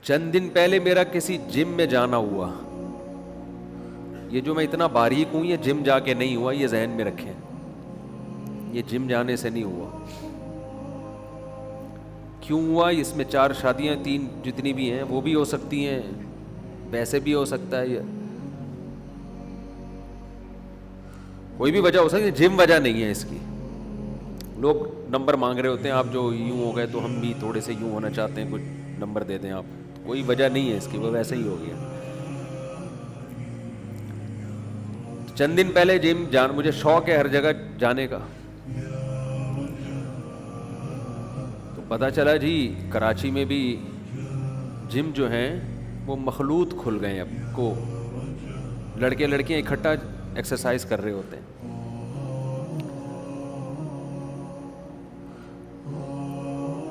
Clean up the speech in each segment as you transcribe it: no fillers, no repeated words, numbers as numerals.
چند دن پہلے میرا کسی جم میں جانا ہوا. یہ جو میں اتنا باریک ہوں یہ جم جا کے نہیں ہوا, یہ ذہن میں رکھیں, یہ جم جانے سے نہیں ہوا. کیوں ہوا؟ اس میں 4 شادیاں 3 جتنی بھی ہیں وہ بھی ہو سکتی ہیں, ویسے بھی ہو سکتا ہے, کوئی بھی وجہ ہو سکتی ہے, جم وجہ نہیں ہے اس کی. لوگ نمبر مانگ رہے ہوتے ہیں, آپ جو یوں ہو گئے تو ہم بھی تھوڑے سے یوں ہونا چاہتے ہیں, کچھ نمبر دے دیں آپ. کوئی وجہ نہیں ہے اس کی, وہ ویسے ہی ہو گیا. چند دن پہلے جم مجھے شوق ہے ہر جگہ جانے کا, تو پتہ چلا جی کراچی میں بھی جم جو ہیں وہ مخلوط کھل گئے ہیں. اب کو لڑکے لڑکیاں اکٹھا ایکسرسائز کر رہے ہوتے ہیں.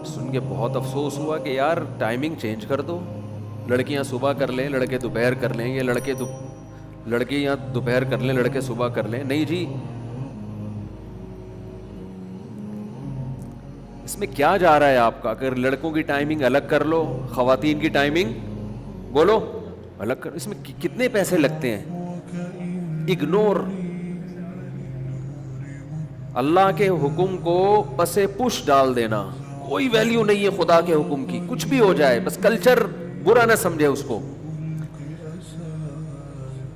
سن کے بہت افسوس ہوا کہ یار ٹائمنگ چینج کر دو, لڑکیاں صبح کر لیں, لڑکے دوپہر کر لیں, یا لڑکے یا دوپہر کر لیں, لڑکے صبح کر لیں. نہیں جی, اس میں کیا جا رہا ہے آپ کا؟ اگر لڑکوں کی ٹائمنگ الگ کر لو, خواتین کی ٹائمنگ بولو الگ کر, اس میں کتنے پیسے لگتے ہیں؟ اگنور اللہ کے حکم کو پس پش ڈال دینا. کوئی ویلیو نہیں ہے خدا کے حکم کی, کچھ بھی ہو جائے, بس کلچر برا نہ سمجھے اس کو.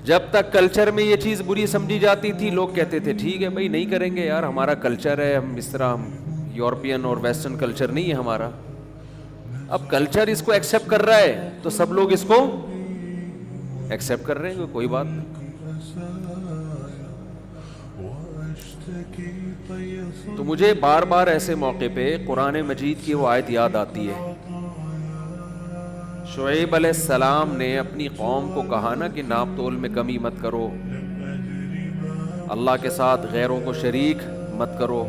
جب تک کلچر میں یہ چیز بری سمجھی جاتی تھی لوگ کہتے تھے ٹھیک ہے بھائی نہیں کریں گے یار, ہمارا کلچر ہے, ہم اس طرح, ہم یورپین اور ویسٹرن کلچر نہیں ہے ہمارا. اب کلچر اس کو ایکسیپٹ کر رہا ہے تو سب لوگ اس کو ایکسیپٹ کر رہے ہیں, کوئی بات نہیں. تو مجھے بار بار ایسے موقع پہ قرآن مجید کی وہ آیت یاد آتی ہے. شعیب علیہ السلام نے اپنی قوم کو کہا نا کہ ناپ تول میں کمی مت کرو, اللہ کے ساتھ غیروں کو شریک مت کرو.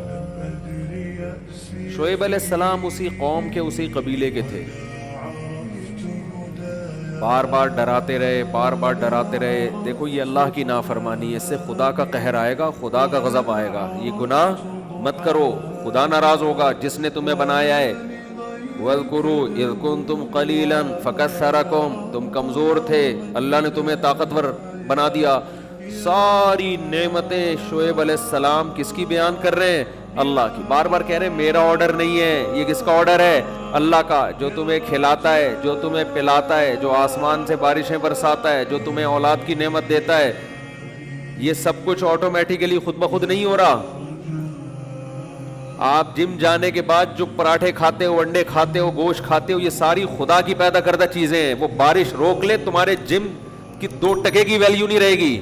شعیب علیہ السلام اسی قوم کے, اسی قبیلے کے تھے. بار بار ڈراتے رہے, بار بار ڈراتے رہے. دیکھو یہ اللہ کی نافرمانی ہے, اس سے خدا کا قہر آئے گا, خدا کا غضب آئے گا. یہ گناہ مت کرو, خدا ناراض ہوگا جس نے تمہیں بنایا ہے. وَاذْكُرُوا إِذْ كُنْتُمْ قَلِيلًا فَكَثَّرَكُمْ, تم کمزور تھے, اللہ نے تمہیں طاقتور بنا دیا. ساری نعمتیں شعیب علیہ السلام کس کی بیان کر رہے ہیں؟ اللہ کی. بار بار کہہ رہے ہیں میرا آرڈر نہیں ہے, یہ کس کا آرڈر ہے؟ اللہ کا, جو تمہیں کھلاتا ہے, جو تمہیں پلاتا ہے, جو آسمان سے بارشیں برساتا ہے, جو تمہیں اولاد کی نعمت دیتا ہے. یہ سب کچھ آٹومیٹیکلی خود بخود نہیں ہو رہا. آپ جم جانے کے بعد جو پراٹھے کھاتے ہو, انڈے کھاتے ہو, گوشت کھاتے ہو, یہ ساری خدا کی پیدا کردہ چیزیں ہیں. وہ بارش روک لے, تمہارے جم کی 2 ٹکے کی ویلیو نہیں رہے گی.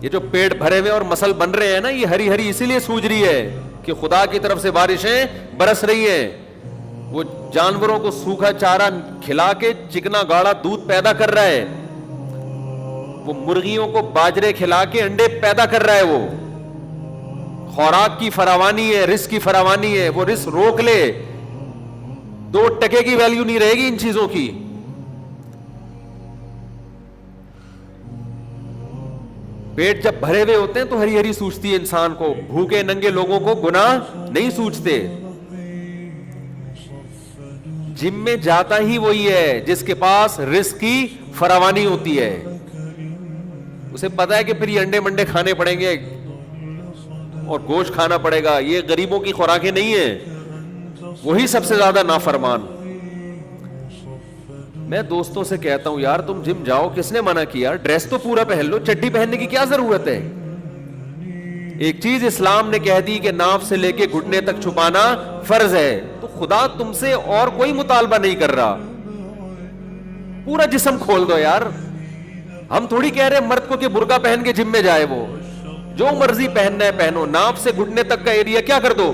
یہ جو پیٹ بھرے ہوئے اور مسل بن رہے ہیں نا, یہ ہری ہری اسی لیے سوج رہی ہے کہ خدا کی طرف سے بارشیں برس رہی ہیں. وہ جانوروں کو سوکھا چارہ کھلا کے چکنا گاڑا دودھ پیدا کر رہا ہے. وہ مرغیوں کو باجرے کھلا کے انڈے پیدا کر رہا ہے. وہ خوراک کی فراوانی ہے, رزق کی فراوانی ہے. وہ رزق روک لے, 2 ٹکے کی ویلیو نہیں رہے گی ان چیزوں کی. پیٹ جب بھرے ہوئے ہوتے ہیں تو ہری ہری سوچتی ہے انسان کو, بھوکے ننگے لوگوں کو گناہ نہیں سوچتے. جم میں جاتا ہی وہی ہے جس کے پاس رزق کی فراوانی ہوتی ہے. اسے پتا ہے کہ پھر یہ انڈے منڈے کھانے پڑیں گے اور گوشت کھانا پڑے گا, یہ غریبوں کی خوراکیں نہیں ہیں. وہی سب سے زیادہ نافرمان. میں دوستوں سے کہتا ہوں یار تم جم جاؤ, کس نے منع کیا؟ ڈریس تو پورا پہن لو, چڈی پہننے کی کیا ضرورت ہے؟ ایک چیز اسلام نے کہہ دی کہ ناف سے لے کے گھٹنے تک چھپانا فرض ہے, تو خدا تم سے اور کوئی مطالبہ نہیں کر رہا. پورا جسم کھول دو یار. ہم تھوڑی کہہ رہے مرد کو کہ برقع پہن کے جم میں جائے, وہ جو مرضی پہننا ہے پہنو. ناف سے گھٹنے تک کا ایریا کیا کر دو,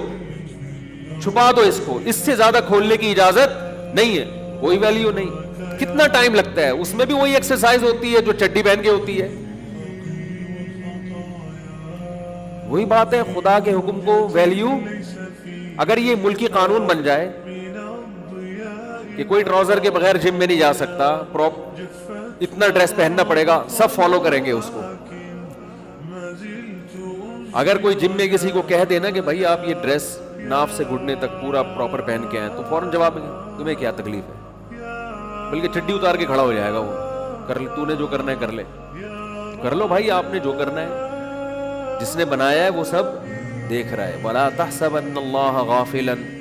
چھپا دو اس کو. اس سے زیادہ کھولنے کی اجازت نہیں ہے, کوئی ویلیو نہیں. کتنا ٹائم لگتا ہے, اس میں بھی وہی ایکسرسائز ہوتی ہے جو چڈی پہن کے ہوتی ہے. وہی بات ہے, خدا کے حکم کو ویلیو. اگر یہ ملکی قانون بن جائے کہ کوئی ٹراؤزر کے بغیر جم میں نہیں جا سکتا, اتنا ڈریس پہننا پڑے گا, سب فالو کریں گے اس کو. اگر کوئی جم میں کسی کو کہہ دینا کہ بھائی آپ یہ ڈریس ناف سے گھٹنے تک پورا پراپر پہن کے آئے تو فوراً جواب ہے تمہیں کیا تکلیف ہے, بلکہ چڈی اتار کے کھڑا ہو جائے گا وہ, کر لے تو نے جو کرنا ہے کر لے, کر لو بھائی آپ نے جو کرنا ہے, جس نے بنایا ہے وہ سب دیکھ رہا ہے. وَلَا تَحْسَبَنَّ اللَّهَ غَافِلًا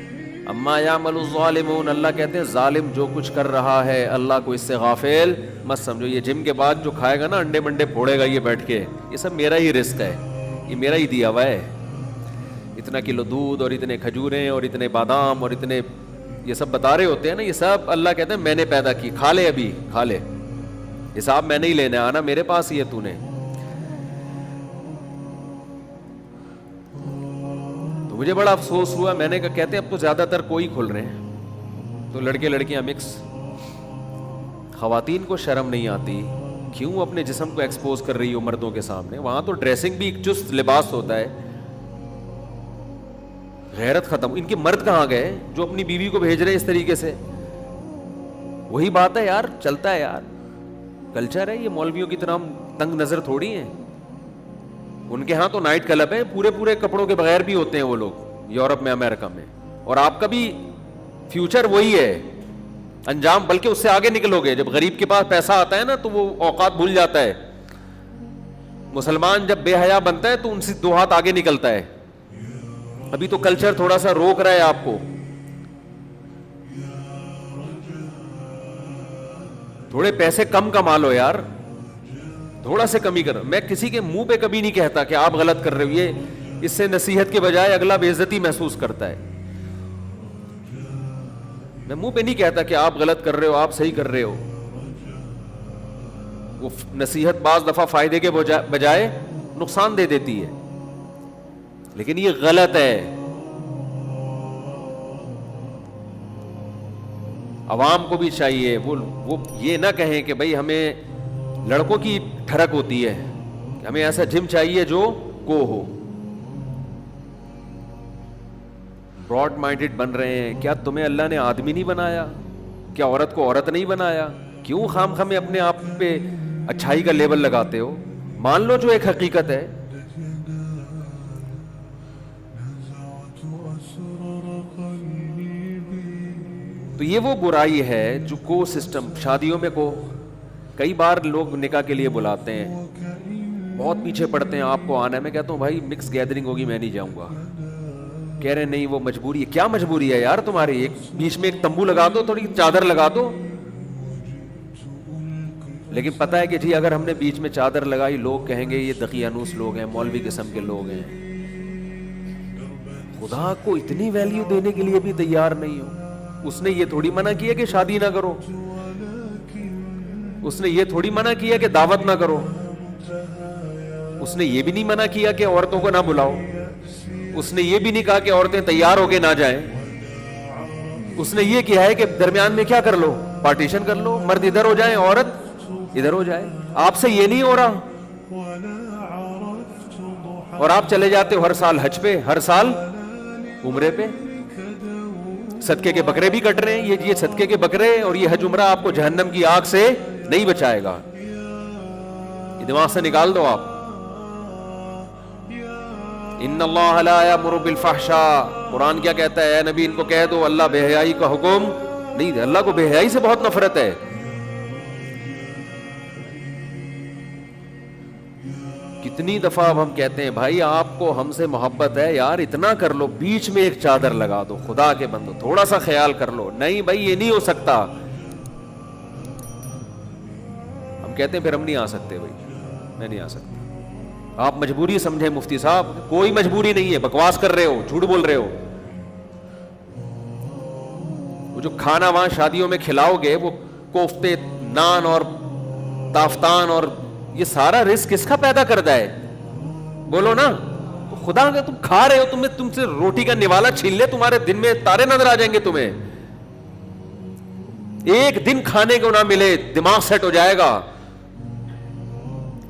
عَمَّا يَعْمَلُ الظَّالِمُونَ, اللہ کہتے ہیں ظالم جو کچھ کر رہا ہے اللہ کو اس سے غافل مت سمجھو. یہ جم کے بعد جو کھائے گا نا انڈے منڈے پھوڑے گا یہ بیٹھ کے, یہ سب میرا ہی رزق ہے, یہ میرا ہی دیا ہوا ہے. اتنا کلو دودھ اور اتنے کھجوریں اور اتنے بادام اور اتنے یہ سب بتا رہے ہوتے ہیں نا, یہ سب اللہ کہتے ہیں میں نے پیدا کی, کھا لے ابھی کھا لے, حساب میں نہیں لینا, آنا میرے پاس ہی ہے تو نے. تو مجھے بڑا افسوس ہوا, میں نے کہا کہتے ہیں اب تو زیادہ تر کوئی کھل رہے ہیں, تو لڑکے لڑکیاں مکس. خواتین کو شرم نہیں آتی, کیوں اپنے جسم کو ایکسپوز کر رہی ہو مردوں کے سامنے؟ وہاں تو ڈریسنگ بھی ایک چست لباس ہوتا ہے, غیرت ختم. ان کے مرد کہاں گئے جو اپنی بیوی کو بھیج رہے ہیں اس طریقے سے؟ وہی بات ہے یار, چلتا ہے یار, کلچر ہے یہ. مولویوں کی طرح ہم تنگ نظر تھوڑی ہیں, ان کے ہاں تو نائٹ کلب ہے, پورے پورے کپڑوں کے بغیر بھی ہوتے ہیں وہ لوگ یورپ میں امریکہ میں. اور آپ کا بھی فیوچر وہی ہے, انجام بلکہ اس سے آگے نکلو گے. جب غریب کے پاس پیسہ آتا ہے نا تو وہ اوقات بھول جاتا ہے. مسلمان جب بے حیا بنتا ہے تو ان سے دو ہاتھ آگے نکلتا ہے. ابھی تو کلچر تھوڑا سا روک رہا ہے آپ کو, تھوڑے پیسے کم کما لو یار, تھوڑا سے کمی کرو. میں کسی کے منہ پہ کبھی نہیں کہتا کہ آپ غلط کر رہے ہو, یہ اس سے نصیحت کے بجائے اگلا بے عزتی محسوس کرتا ہے. میں منہ پہ نہیں کہتا کہ آپ غلط کر رہے ہو آپ صحیح کر رہے ہو, وہ نصیحت بعض دفعہ فائدے کے بجائے نقصان دے دیتی ہے, لیکن یہ غلط ہے. عوام کو بھی چاہیے وہ یہ نہ کہیں کہ بھئی ہمیں لڑکوں کی ٹھڑک ہوتی ہے, ہمیں ایسا جم چاہیے جو کو ہو. براڈ مائنڈڈ بن رہے ہیں. کیا تمہیں اللہ نے آدمی نہیں بنایا؟ کیا عورت کو عورت نہیں بنایا؟ کیوں خام خامے اپنے آپ پہ اچھائی کا لیبل لگاتے ہو؟ مان لو جو ایک حقیقت ہے. تو یہ وہ برائی ہے جو کو سسٹم شادیوں میں کو کئی بار لوگ نکاح کے لیے بلاتے ہیں, بہت پیچھے پڑتے ہیں آپ کو آنا ہے. میں کہتا ہوں بھائی مکس گیدرنگ ہوگی میں نہیں جاؤں گا. کہہ رہے نہیں وہ مجبوری ہے. کیا مجبوری ہے یار تمہاری؟ ایک بیچ میں ایک تمبو لگا دو, تھوڑی چادر لگا دو. لیکن پتہ ہے کہ جی اگر ہم نے بیچ میں چادر لگائی لوگ کہیں گے یہ دقیانوس لوگ ہیں, مولوی قسم کے لوگ ہیں. خدا کو اتنی ویلیو دینے کے لیے بھی تیار نہیں ہو. اس نے یہ تھوڑی منع کیا کہ شادی نہ کرو, اس نے یہ تھوڑی منع کیا کہ دعوت نہ کرو, اس نے یہ بھی نہیں منع کیا کہ عورتوں کو نہ بلاؤ, اس نے یہ بھی نہیں کہا کہ عورتیں تیار ہو کے نہ جائیں. اس نے یہ کیا ہے کہ درمیان میں کیا کر لو, پارٹیشن کر لو, مرد ادھر ہو جائیں عورت ادھر ہو جائے. آپ سے یہ نہیں ہو رہا, اور آپ چلے جاتے ہو ہر سال حج پہ, ہر سال عمرے پہ. صدقے کے بکرے بھی کٹ رہے ہیں. یہ صدقے کے بکرے اور یہ حج عمرہ آپ کو جہنم کی آگ سے نہیں بچائے گا. یہ دماغ سے نکال دو آپ. ان اللہ لا یامر بالفحشاء, قرآن کیا کہتا ہے؟ اے نبی ان کو کہہ دو اللہ بے حیائی کا حکم نہیں دے. اللہ کو بے حیائی سے بہت نفرت ہے. کتنی دفعہ اب ہم کہتے ہیں بھائی آپ کو ہم سے محبت ہے یار, اتنا کر لو, بیچ میں ایک چادر لگا دو, خدا کے بندو تھوڑا سا خیال کر لو. نہیں بھائی یہ نہیں ہو سکتا. ہم کہتے ہیں پھر ہم نہیں آ سکتے. بھائی میں نہیں آ سکتا. آپ مجبوری سمجھیں مفتی صاحب, کوئی مجبوری نہیں ہے. بکواس کر رہے ہو, جھوٹ بول رہے ہو. وہ جو کھانا وہاں شادیوں میں کھلاؤ گے وہ کوفتے, نان اور تافتان اور یہ سارا رزق کس کا پیدا کرتا ہے؟ بولو نا. خدا کا تم کھا رہے ہو, تم سے روٹی کا نوالا چھین لے, تمہارے دن میں تارے نظر آ جائیں گے تمہیں. ایک دن کھانے کو نہ ملے دماغ سیٹ ہو جائے گا.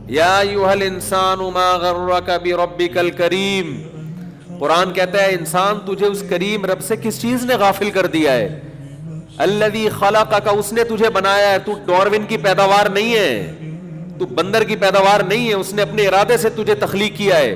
یا ایھا الانسان ما غرک بربک الکریم, قرآن کہتا ہے انسان تجھے اس کریم رب سے کس چیز نے غافل کر دیا ہے؟ الذی خلقک, اس نے تجھے بنایا ہے. تو ڈارون کی پیداوار نہیں ہے, تو بندر کی پیداوار نہیں ہے, اس نے اپنے ارادے سے تجھے تخلیق کیا ہے.